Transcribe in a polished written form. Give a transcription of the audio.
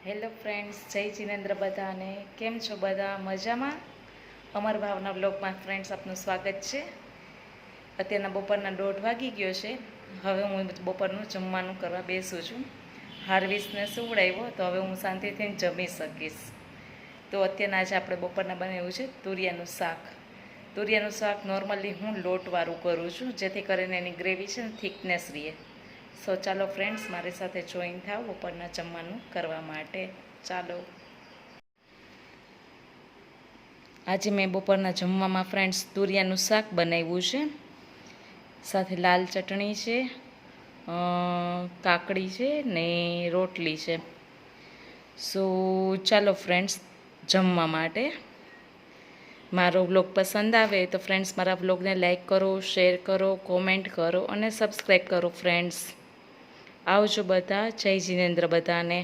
Hello friends, જય જિનેન્દ્ર બધાને. કેમ છો બધા? મજામાં? અમર ભાવના બ્લોગમાં ફ્રેન્ડ્સ આપનું સ્વાગત છે. અત્યારના બપોરના 1:30 વાગી ગયો છે. હવે હું બપોરનું જમવાનું કરવા બેસું છું. હાર્વિસને સુવડાવ્યો તો હવે હું શાંતિથી જમી શકીશ. તો અત્યારના આજે આપણે બપોરના બનાવ્યું છે તુરિયાનું શાક. તુરિયાનું શાક નોર્મલી હું લોટવાળું કરું છું, જેથી કરીને એની ગ્રેવી છે ને થિકનેસ રહે. સો ચાલો ફ્રેન્ડ્સ, મારી સાથે જોઈન થાવ બપોરના જમવાનું કરવા માટે. ચાલો. આજે મેં બપોરના જમવામાં ફ્રેન્ડ્સ તુરિયાનું શાક બનાવ્યું છે, સાથે લાલ ચટણી છે, કાકડી છે ને રોટલી છે. સો ચાલો ફ્રેન્ડ્સ જમવા માટે. મારો વ્લોગ પસંદ આવે તો ફ્રેન્ડ્સ મારા વ્લોગને લાઈક કરો, શેર કરો, કોમેન્ટ કરો અને સબસ્ક્રાઈબ કરો ફ્રેન્ડ્સ. આવજો બધા. જય જિનેન્દ્ર બધાને.